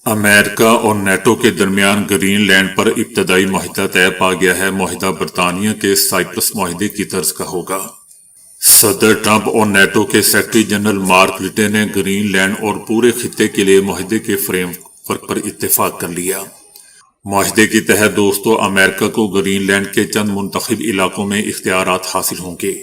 امریکہ اور نیٹو کے درمیان گرین لینڈ پر ابتدائی معاہدہ طے پا گیا ہے۔ معاہدہ برطانیہ کے سائپرس معاہدے کی طرز کا ہوگا۔ صدر ٹرمپ اور نیٹو کے سیکرٹری جنرل مارک رٹے نے گرین لینڈ اور پورے خطے کے لیے معاہدے کے فریم ورک پر اتفاق کر لیا۔ معاہدے کے تحت دوستو امریکہ کو گرین لینڈ کے چند منتخب علاقوں میں اختیارات حاصل ہوں گے،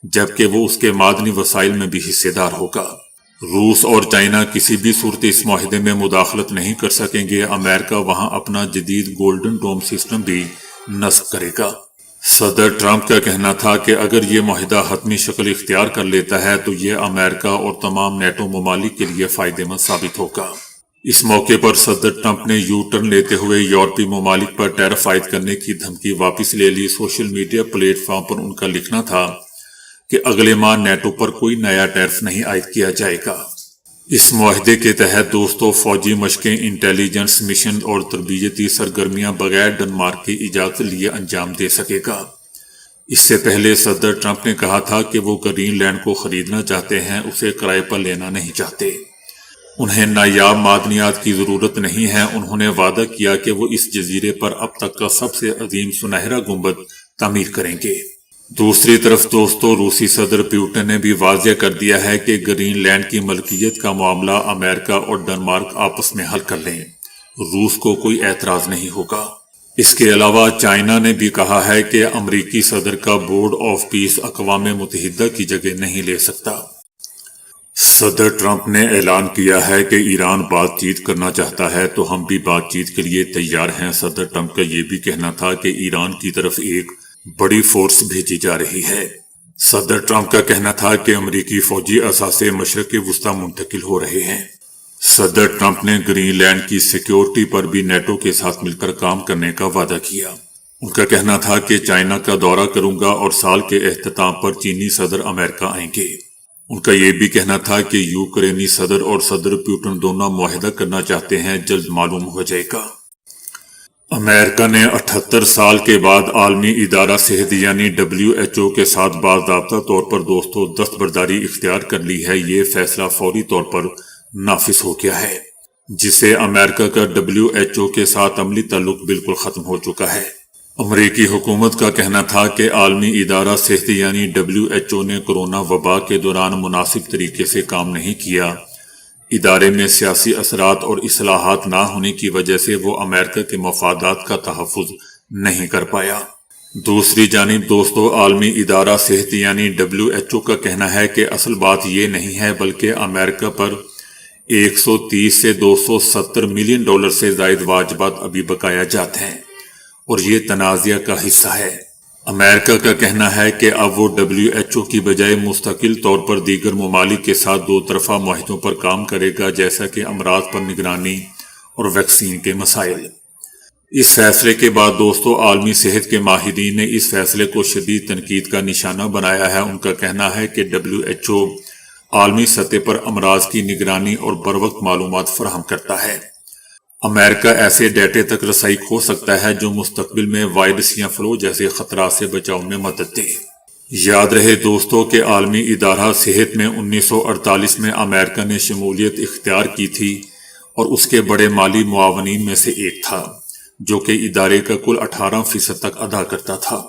جبکہ وہ اس کے معدنی وسائل میں بھی حصے دار ہوگا۔ روس اور چائنا کسی بھی صورت اس معاہدے میں مداخلت نہیں کر سکیں گے۔ امریکہ وہاں اپنا جدید گولڈن ڈوم سسٹم بھی نصب کرے گا۔ صدر ٹرمپ کا کہنا تھا کہ اگر یہ معاہدہ حتمی شکل اختیار کر لیتا ہے تو یہ امریکہ اور تمام نیٹو ممالک کے لیے فائدہ مند ثابت ہوگا۔ اس موقع پر صدر ٹرمپ نے یو ٹرن لیتے ہوئے یورپی ممالک پر ٹیرف عائد کرنے کی دھمکی واپس لے لی۔ سوشل میڈیا پلیٹ فارم پر ان کا لکھنا تھا کہ اگلے ماہ نیٹو پر کوئی نیا ٹیرف نہیں عائد کیا جائے گا۔ اس معاہدے کے تحت دوستو فوجی مشقیں، انٹیلیجنس مشن اور تربیتی سرگرمیاں بغیر ڈنمارک کی اجازت لیے انجام دے سکے گا۔ اس سے پہلے صدر ٹرمپ نے کہا تھا کہ وہ گرین لینڈ کو خریدنا چاہتے ہیں، اسے کرائے پر لینا نہیں چاہتے۔ انہیں نایاب معدنیات کی ضرورت نہیں ہے۔ انہوں نے وعدہ کیا کہ وہ اس جزیرے پر اب تک کا سب سے عظیم سنہرا گنبد تعمیر کریں گے۔ دوسری طرف دوستو روسی صدر پیوٹن نے بھی واضح کر دیا ہے کہ گرین لینڈ کی ملکیت کا معاملہ امریکہ اور ڈنمارک آپس میں حل کر لیں، روس کو کوئی اعتراض نہیں ہوگا۔ اس کے علاوہ چائنا نے بھی کہا ہے کہ امریکی صدر کا بورڈ آف پیس اقوام متحدہ کی جگہ نہیں لے سکتا۔ صدر ٹرمپ نے اعلان کیا ہے کہ ایران بات چیت کرنا چاہتا ہے تو ہم بھی بات چیت کے لیے تیار ہیں۔ صدر ٹرمپ کا یہ بھی کہنا تھا کہ ایران کی طرف ایک بڑی فورس بھیجی جا رہی ہے۔ صدر ٹرمپ کا کہنا تھا کہ امریکی فوجی اثاثے مشرق وسطی منتقل ہو رہے ہیں۔ صدر ٹرمپ نے گرین لینڈ کی سیکیورٹی پر بھی نیٹو کے ساتھ مل کر کام کرنے کا وعدہ کیا۔ ان کا کہنا تھا کہ چائنا کا دورہ کروں گا اور سال کے اختتام پر چینی صدر امریکہ آئیں گے۔ ان کا یہ بھی کہنا تھا کہ یوکرینی صدر اور صدر پیوٹن دونوں معاہدہ کرنا چاہتے ہیں، جلد معلوم ہو جائے گا۔ امریکہ نے 78 سال کے بعد عالمی ادارہ صحت یعنی WHO کے ساتھ باضابطہ طور پر دوستو دستبرداری اختیار کر لی ہے۔ یہ فیصلہ فوری طور پر نافذ ہو گیا ہے، جس سے امریکہ کا WHO کے ساتھ عملی تعلق بالکل ختم ہو چکا ہے۔ امریکی حکومت کا کہنا تھا کہ عالمی ادارہ صحت یعنی WHO نے کرونا وبا کے دوران مناسب طریقے سے کام نہیں کیا۔ ادارے میں سیاسی اثرات اور اصلاحات نہ ہونے کی وجہ سے وہ امریکہ کے مفادات کا تحفظ نہیں کر پایا۔ دوسری جانب دوستو عالمی ادارہ صحت یعنی WHO کا کہنا ہے کہ اصل بات یہ نہیں ہے، بلکہ امریکہ پر 130 سے 270 ملین ڈالر سے زائد واجبات ابھی بقایا جاتے ہیں اور یہ تنازعہ کا حصہ ہے۔ امریکہ کا کہنا ہے کہ اب وہ WHO کی بجائے مستقل طور پر دیگر ممالک کے ساتھ دو طرفہ معاہدوں پر کام کرے گا، جیسا کہ امراض پر نگرانی اور ویکسین کے مسائل۔ اس فیصلے کے بعد دوستو عالمی صحت کے ماہرین نے اس فیصلے کو شدید تنقید کا نشانہ بنایا ہے۔ ان کا کہنا ہے کہ WHO عالمی سطح پر امراض کی نگرانی اور بروقت معلومات فراہم کرتا ہے۔ امریکہ ایسے ڈیٹے تک رسائی کھو سکتا ہے جو مستقبل میں وائرس یا فلو جیسے خطرات سے بچاؤ میں مدد دے۔ یاد رہے دوستو کہ عالمی ادارہ صحت میں 1948 میں امریکہ نے شمولیت اختیار کی تھی اور اس کے بڑے مالی معاونین میں سے ایک تھا، جو کہ ادارے کا کل 18% تک ادا کرتا تھا۔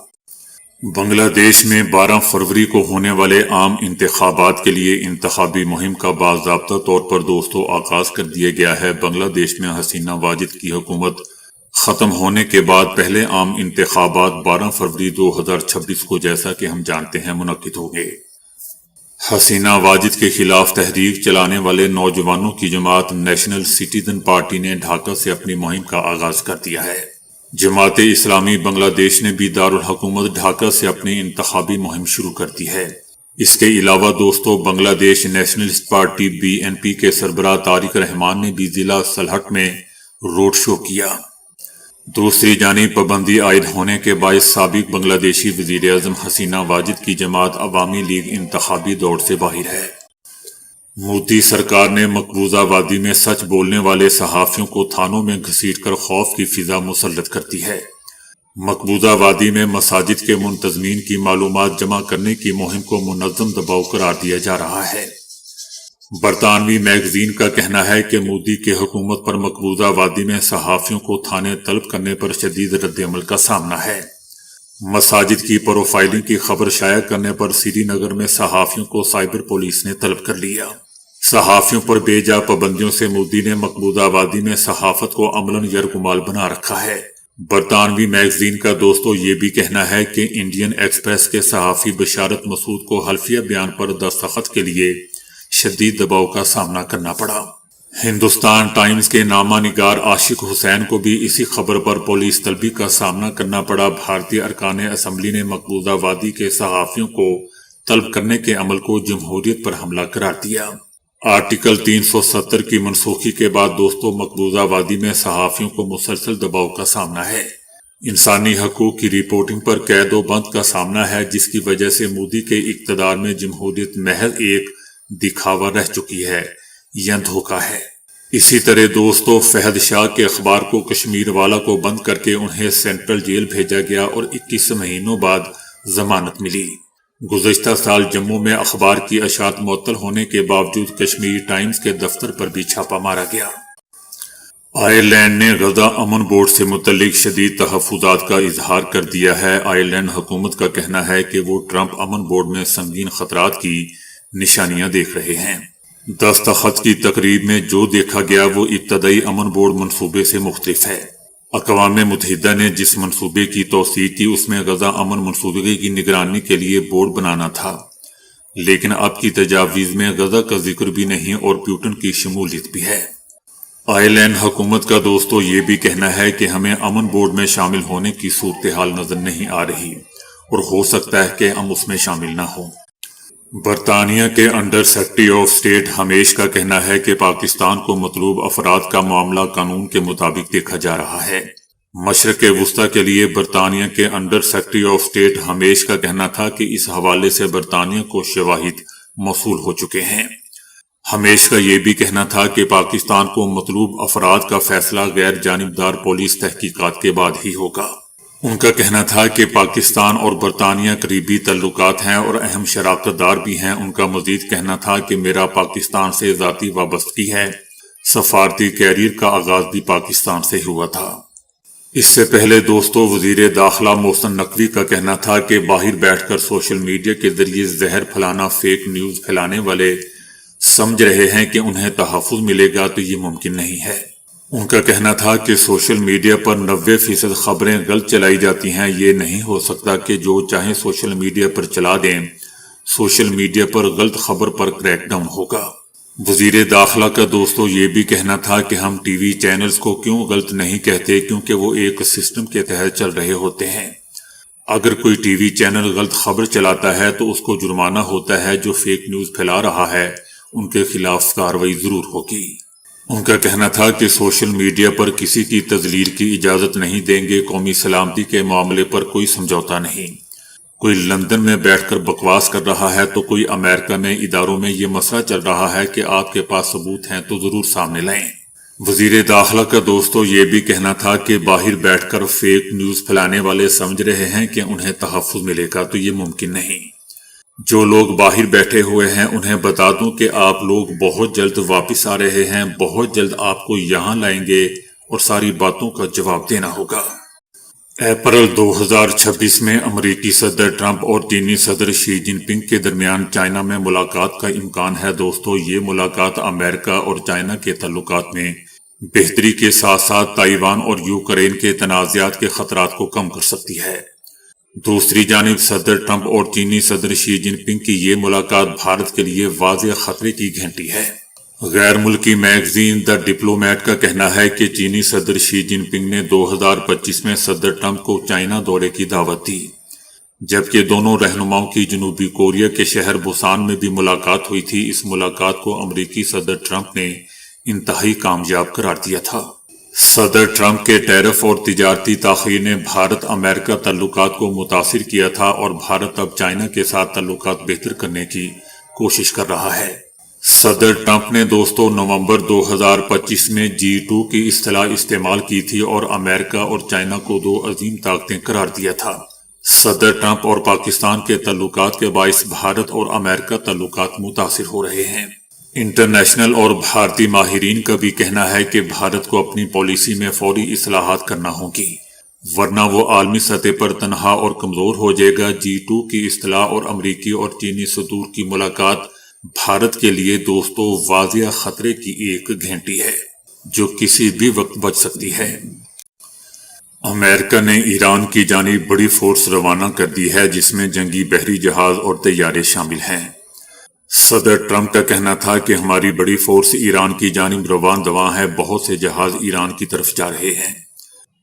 بنگلہ دیش میں 12 فروری کو ہونے والے عام انتخابات کے لیے انتخابی مہم کا باضابطہ طور پر دوستو آغاز کر دیا گیا ہے۔ بنگلہ دیش میں حسینہ واجد کی حکومت ختم ہونے کے بعد پہلے عام انتخابات 12 فروری 2026 کو جیسا کہ ہم جانتے ہیں منعقد ہوں گے۔ حسینہ واجد کے خلاف تحریک چلانے والے نوجوانوں کی جماعت نیشنل سٹیزن پارٹی نے ڈھاکہ سے اپنی مہم کا آغاز کر دیا ہے۔ جماعت اسلامی بنگلہ دیش نے بھی دارالحکومت ڈھاکہ سے اپنی انتخابی مہم شروع کر دی ہے۔ اس کے علاوہ دوستو بنگلہ دیش نیشنلسٹ پارٹی BNP کے سربراہ طارق رحمان نے بھی ضلع سلہٹ میں روڈ شو کیا۔ دوسری جانب پابندی عائد ہونے کے باعث سابق بنگلہ دیشی وزیر اعظم حسینہ واجد کی جماعت عوامی لیگ انتخابی دوڑ سے باہر ہے۔ مودی سرکار نے مقبوضہ وادی میں سچ بولنے والے صحافیوں کو تھانوں میں گھسیٹ کر خوف کی فضا مسلط کرتی ہے۔ مقبوضہ وادی میں مساجد کے منتظمین کی معلومات جمع کرنے کی مہم کو منظم دباؤ قرار دیا جا رہا ہے۔ برطانوی میگزین کا کہنا ہے کہ مودی کی حکومت پر مقبوضہ وادی میں صحافیوں کو تھانے طلب کرنے پر شدید رد عمل کا سامنا ہے۔ مساجد کی پروفائلنگ کی خبر شائع کرنے پر سری نگر میں صحافیوں کو سائبر پولیس نے طلب کر لیا۔ صحافیوں پر بے جا پابندیوں سے مودی نے مقبوضہ وادی میں صحافت کو عملاً یرغمال بنا رکھا ہے۔ برطانوی میگزین کا دوستو یہ بھی کہنا ہے کہ انڈین ایکسپریس کے صحافی بشارت مسعود کو حلفیہ بیان پر دستخط کے لیے شدید دباؤ کا سامنا کرنا پڑا۔ ہندوستان ٹائمز کے نامہ نگار عاشق حسین کو بھی اسی خبر پر پولیس طلبی کا سامنا کرنا پڑا۔ بھارتی ارکان اسمبلی نے مقبوضہ وادی کے صحافیوں کو طلب کرنے کے عمل کو جمہوریت پر حملہ قرار دیا۔ آرٹیکل 370 کی منسوخی کے بعد دوستو مقبوضہ وادی میں صحافیوں کو مسلسل دباؤ کا سامنا ہے۔ انسانی حقوق کی رپورٹنگ پر قید و بند کا سامنا ہے، جس کی وجہ سے مودی کے اقتدار میں جمہوریت محض ایک دکھاوا رہ چکی ہے یا دھوکہ ہے۔ اسی طرح دوستو فہد شاہ کے اخبار کو کشمیر والا کو بند کر کے انہیں سینٹرل جیل بھیجا گیا اور 21 مہینوں بعد ضمانت ملی۔ گزشتہ سال جموں میں اخبار کی اشاعت معطل ہونے کے باوجود کشمیر ٹائمز کے دفتر پر بھی چھاپا مارا گیا۔ آئرلینڈ نے غزہ امن بورڈ سے متعلق شدید تحفظات کا اظہار کر دیا ہے۔ آئرلینڈ حکومت کا کہنا ہے کہ وہ ٹرمپ امن بورڈ میں سنگین خطرات کی نشانیاں دیکھ رہے ہیں۔ دستخط کی تقریب میں جو دیکھا گیا وہ ابتدائی امن بورڈ منصوبے سے مختلف ہے۔ اقوام متحدہ نے جس منصوبے کی توثیق کی اس میں غزہ امن منصوبے کی نگرانی کے لیے بورڈ بنانا تھا، لیکن اب کی تجاویز میں غزہ کا ذکر بھی نہیں اور پیوٹن کی شمولیت بھی ہے۔ آئرلینڈ حکومت کا دوستو یہ بھی کہنا ہے کہ ہمیں امن بورڈ میں شامل ہونے کی صورتحال نظر نہیں آ رہی اور ہو سکتا ہے کہ ہم اس میں شامل نہ ہوں۔ برطانیہ کے انڈر سیکرٹری آف اسٹیٹ ہمیش کا کہنا ہے کہ پاکستان کو مطلوب افراد کا معاملہ قانون کے مطابق دیکھا جا رہا ہے۔ مشرق وسطی کے لیے برطانیہ کے انڈر سیکرٹری آف اسٹیٹ ہمیش کا کہنا تھا کہ اس حوالے سے برطانیہ کو شواہد موصول ہو چکے ہیں۔ ہمیش کا یہ بھی کہنا تھا کہ پاکستان کو مطلوب افراد کا فیصلہ غیر جانبدار پولیس تحقیقات کے بعد ہی ہوگا۔ ان کا کہنا تھا کہ پاکستان اور برطانیہ قریبی تعلقات ہیں اور اہم شراکت دار بھی ہیں۔ ان کا مزید کہنا تھا کہ میرا پاکستان سے ذاتی وابستگی ہے۔ سفارتی کیریئر کا آغاز بھی پاکستان سے ہوا تھا۔ اس سے پہلے دوستو وزیر داخلہ محسن نقوی کا کہنا تھا کہ باہر بیٹھ کر سوشل میڈیا کے ذریعے زہر پھیلانا فیک نیوز پھیلانے والے سمجھ رہے ہیں کہ انہیں تحفظ ملے گا تو یہ ممکن نہیں ہے۔ ان کا کہنا تھا کہ سوشل میڈیا پر 90% خبریں غلط چلائی جاتی ہیں۔ یہ نہیں ہو سکتا کہ جو چاہیں سوشل میڈیا پر چلا دیں۔ سوشل میڈیا پر غلط خبر پر کریک ڈاؤن ہوگا۔ وزیر داخلہ کا دوستو یہ بھی کہنا تھا کہ ہم ٹی وی چینلز کو کیوں غلط نہیں کہتے، کیونکہ وہ ایک سسٹم کے تحت چل رہے ہوتے ہیں۔ اگر کوئی ٹی وی چینل غلط خبر چلاتا ہے تو اس کو جرمانہ ہوتا ہے۔ جو فیک نیوز پھیلا رہا ہے ان کے خلاف کارروائی ضرور ہوگی۔ ان کا کہنا تھا کہ سوشل میڈیا پر کسی کی تذلیل کی اجازت نہیں دیں گے۔ قومی سلامتی کے معاملے پر کوئی سمجھوتا نہیں۔ کوئی لندن میں بیٹھ کر بکواس کر رہا ہے تو کوئی امریکہ میں اداروں میں یہ مسئلہ چل رہا ہے کہ آپ کے پاس ثبوت ہیں تو ضرور سامنے لائیں۔ وزیر داخلہ کا دوستو یہ بھی کہنا تھا کہ باہر بیٹھ کر فیک نیوز پھیلانے والے سمجھ رہے ہیں کہ انہیں تحفظ ملے گا تو یہ ممکن نہیں۔ جو لوگ باہر بیٹھے ہوئے ہیں انہیں بتا دوں کہ آپ لوگ بہت جلد واپس آ رہے ہیں۔ بہت جلد آپ کو یہاں لائیں گے اور ساری باتوں کا جواب دینا ہوگا۔ اپریل 2026 میں امریکی صدر ٹرمپ اور چینی صدر شی جن پنگ کے درمیان چائنا میں ملاقات کا امکان ہے۔ دوستو یہ ملاقات امریکہ اور چائنا کے تعلقات میں بہتری کے ساتھ ساتھ تائیوان اور یوکرین کے تنازعات کے خطرات کو کم کر سکتی ہے۔ دوسری جانب صدر ٹرمپ اور چینی صدر شی جن پنگ کی یہ ملاقات بھارت کے لیے واضح خطرے کی گھنٹی ہے۔ غیر ملکی میگزین دی ڈپلومیٹ کا کہنا ہے کہ چینی صدر شی جن پنگ نے 2025 میں صدر ٹرمپ کو چائنا دورے کی دعوت دی، جبکہ دونوں رہنماؤں کی جنوبی کوریا کے شہر بوسان میں بھی ملاقات ہوئی تھی۔ اس ملاقات کو امریکی صدر ٹرمپ نے انتہائی کامیاب قرار دیا تھا۔ صدر ٹرمپ کے ٹیرف اور تجارتی تاخیر نے بھارت امریکہ تعلقات کو متاثر کیا تھا اور بھارت اب چائنا کے ساتھ تعلقات بہتر کرنے کی کوشش کر رہا ہے۔ صدر ٹرمپ نے دوستو نومبر 2025 میں G2 کی اصطلاح استعمال کی تھی اور امریکہ اور چائنا کو دو عظیم طاقتیں قرار دیا تھا۔ صدر ٹرمپ اور پاکستان کے تعلقات کے باعث بھارت اور امریکہ تعلقات متاثر ہو رہے ہیں۔ انٹرنیشنل اور بھارتی ماہرین کا بھی کہنا ہے کہ بھارت کو اپنی پالیسی میں فوری اصلاحات کرنا ہوگی، ورنہ وہ عالمی سطح پر تنہا اور کمزور ہو جائے گا۔ G2 کی اصطلاح اور امریکی اور چینی صدور کی ملاقات بھارت کے لیے دوستوں واضح خطرے کی ایک گھنٹی ہے جو کسی بھی وقت بج سکتی ہے۔ امریکہ نے ایران کی جانب بڑی فورس روانہ کر دی ہے جس میں جنگی بحری جہاز اور طیارے شامل ہیں۔ صدر ٹرمپ کا کہنا تھا کہ ہماری بڑی فورس ایران کی جانب رواں دواں ہے، بہت سے جہاز ایران کی طرف جا رہے ہیں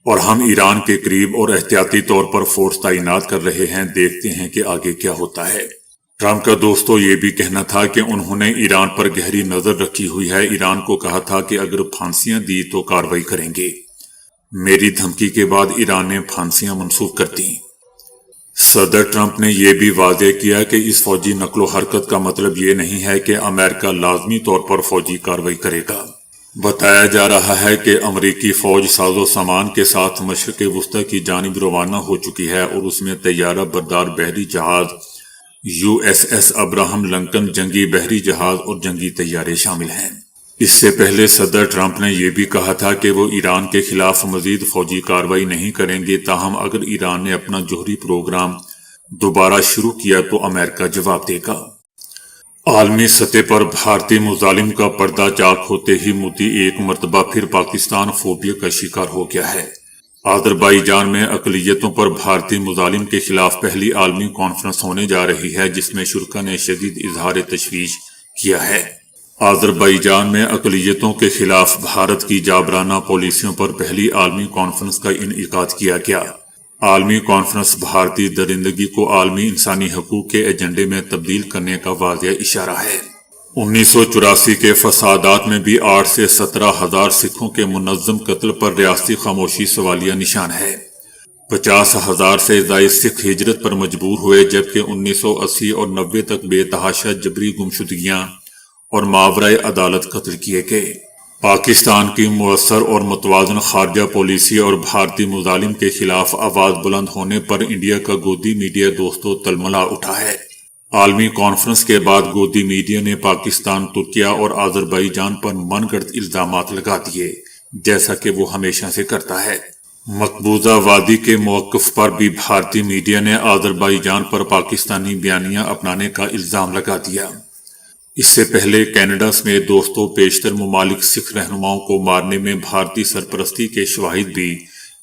اور ہم ایران کے قریب اور احتیاطی طور پر فورس تعینات کر رہے ہیں، دیکھتے ہیں کہ آگے کیا ہوتا ہے۔ ٹرمپ کا دوستوں یہ بھی کہنا تھا کہ انہوں نے ایران پر گہری نظر رکھی ہوئی ہے، ایران کو کہا تھا کہ اگر پھانسیاں دی تو کارروائی کریں گے۔ میری دھمکی کے بعد ایران نے پھانسیاں منسوخ کر دیں۔ صدر ٹرمپ نے یہ بھی واضح کیا کہ اس فوجی نقل و حرکت کا مطلب یہ نہیں ہے کہ امریکہ لازمی طور پر فوجی کارروائی کرے گا۔ بتایا جا رہا ہے کہ امریکی فوج ساز و سامان کے ساتھ مشرق وسطی کی جانب روانہ ہو چکی ہے اور اس میں طیارہ بردار بحری جہاز USS ابراہم لنکن، جنگی بحری جہاز اور جنگی طیارے شامل ہیں۔ اس سے پہلے صدر ٹرمپ نے یہ بھی کہا تھا کہ وہ ایران کے خلاف مزید فوجی کارروائی نہیں کریں گے، تاہم اگر ایران نے اپنا جوہری پروگرام دوبارہ شروع کیا تو امریکہ جواب دے گا۔ عالمی سطح پر بھارتی مظالم کا پردہ چاک ہوتے ہی مودی ایک مرتبہ پھر پاکستان فوبیا کا شکار ہو گیا ہے۔ آذربائیجان میں اقلیتوں پر بھارتی مظالم کے خلاف پہلی عالمی کانفرنس ہونے جا رہی ہے جس میں شرکاء نے شدید اظہار تشویش کیا ہے۔ آذربائیجان میں اقلیتوں کے خلاف بھارت کی جابرانہ پالیسیوں پر پہلی عالمی کانفرنس کا انعقاد کیا گیا۔ عالمی کانفرنس بھارتی درندگی کو عالمی انسانی حقوق کے ایجنڈے میں تبدیل کرنے کا واضح اشارہ ہے۔ 1984 کے فسادات میں بھی 8 سے 17 ہزار سکھوں کے منظم قتل پر ریاستی خاموشی سوالیہ نشان ہے۔ 50 ہزار سے زائد سکھ ہجرت پر مجبور ہوئے، جبکہ 1980 اور 90 تک بے تحاشا جبری گمشدگیاں اور ماورائے عدالت قتل کیے گئے۔ پاکستان کی مؤثر اور متوازن خارجہ پالیسی اور بھارتی مظالم کے خلاف آواز بلند ہونے پر انڈیا کا گودی میڈیا دوستوں تلملا اٹھا ہے۔ عالمی کانفرنس کے بعد گودی میڈیا نے پاکستان، ترکیہ اور آذربائیجان پر من گھڑت الزامات لگا دیے، جیسا کہ وہ ہمیشہ سے کرتا ہے۔ مقبوضہ وادی کے موقف پر بھی بھارتی میڈیا نے آذربائیجان پر پاکستانی بیانیہ اپنانے کا الزام لگا دیا۔ اس سے پہلے کینیڈا سمیت دوستوں بیشتر ممالک سکھ رہنماؤں کو مارنے میں بھارتی سرپرستی کے شواہد بھی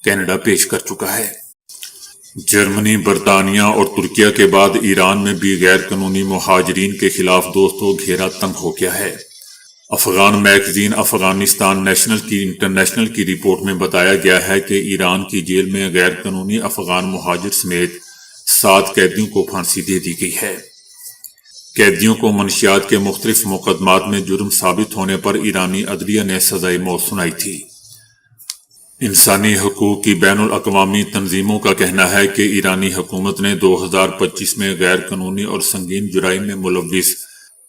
کینیڈا پیش کر چکا ہے۔ جرمنی، برطانیہ اور ترکیہ کے بعد ایران میں بھی غیر قانونی مہاجرین کے خلاف دوستوں گھیرا تنگ ہو گیا ہے۔ افغان میگزین افغانستان انٹرنیشنل کی رپورٹ میں بتایا گیا ہے کہ ایران کی جیل میں غیر قانونی افغان مہاجر سمیت 7 قیدیوں کو پھانسی دے دی گئی ہے۔ قیدیوں کو منشیات کے مختلف مقدمات میں جرم ثابت ہونے پر ایرانی عدلیہ نے سزائے موت سنائی تھی۔ انسانی حقوق کی بین الاقوامی تنظیموں کا کہنا ہے کہ ایرانی حکومت نے 2025 میں غیر قانونی اور سنگین جرائم میں ملوث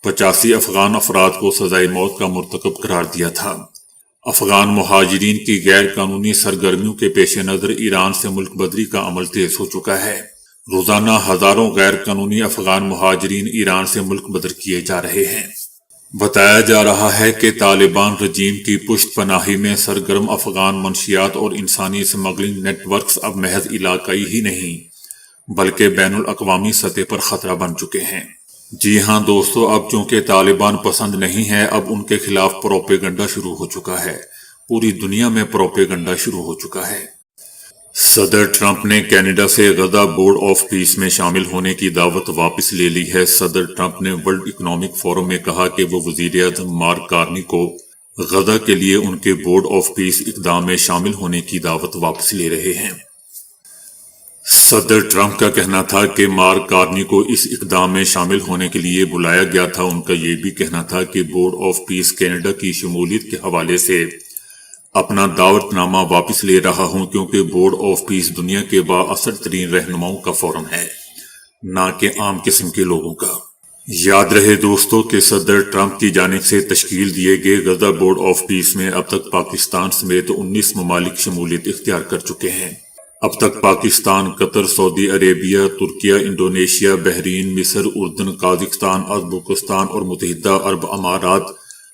85 افغان افراد کو سزائے موت کا مرتکب قرار دیا تھا۔ افغان مہاجرین کی غیر قانونی سرگرمیوں کے پیش نظر ایران سے ملک بدری کا عمل تیز ہو چکا ہے۔ روزانہ ہزاروں غیر قانونی افغان مہاجرین ایران سے ملک بدر کیے جا رہے ہیں۔ بتایا جا رہا ہے کہ طالبان رجیم کی پشت پناہی میں سرگرم افغان منشیات اور انسانی اسمگلنگ نیٹ ورکس اب محض علاقائی ہی نہیں بلکہ بین الاقوامی سطح پر خطرہ بن چکے ہیں۔ جی ہاں دوستو، اب چونکہ طالبان پسند نہیں ہے، اب ان کے خلاف پروپیگنڈا شروع ہو چکا ہے۔ پوری دنیا میں پروپیگنڈا شروع ہو چکا ہے۔ صدر ٹرمپ نے کینیڈا سے غزہ بورڈ آف پیس میں شامل ہونے کی دعوت واپس لے لی ہے۔ صدر ٹرمپ نے ورلڈ اکنامک فورم میں کہا کہ وہ وزیر اعظم مارک کارنی کو غزہ کے لیے ان کے بورڈ آف پیس اقدام میں شامل ہونے کی دعوت واپس لے رہے ہیں۔ صدر ٹرمپ کا کہنا تھا کہ مارک کارنی کو اس اقدام میں شامل ہونے کے لیے بلایا گیا تھا۔ ان کا یہ بھی کہنا تھا کہ بورڈ آف پیس کینیڈا کی شمولیت کے حوالے سے اپنا دعوت نامہ واپس لے رہا ہوں، کیونکہ بورڈ آف پیس دنیا کے بااثر ترین رہنماؤں کا فورم ہے، نہ کہ عام قسم کے لوگوں کا۔ یاد رہے دوستو کہ صدر ٹرمپ کی جانب سے تشکیل دیے گئے غزہ بورڈ آف پیس میں اب تک پاکستان سمیت 19 ممالک شمولیت اختیار کر چکے ہیں۔ اب تک پاکستان، قطر، سعودی عربیہ، ترکیہ، انڈونیشیا، بحرین، مصر، اردن، قازقستان، ازبکستان اور متحدہ عرب امارات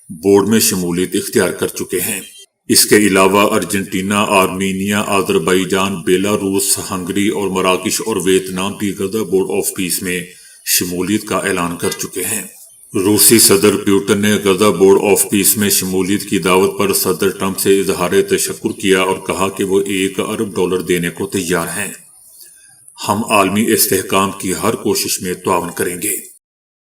بورڈ میں شمولیت اختیار کر چکے ہیں۔ اس کے علاوہ Argentina, Armenia, Azerbaijan, Belarus, Hungary اور مراکش اور ویتنام بھی غزہ بورڈ آف پیس میں شمولیت کا اعلان کر چکے ہیں۔ روسی صدر پیوٹن نے غزہ بورڈ آف پیس میں شمولیت کی دعوت پر صدر ٹرمپ سے اظہار تشکر کیا اور کہا کہ وہ $1 ارب دینے کو تیار ہیں۔ ہم عالمی استحکام کی ہر کوشش میں تعاون کریں گے۔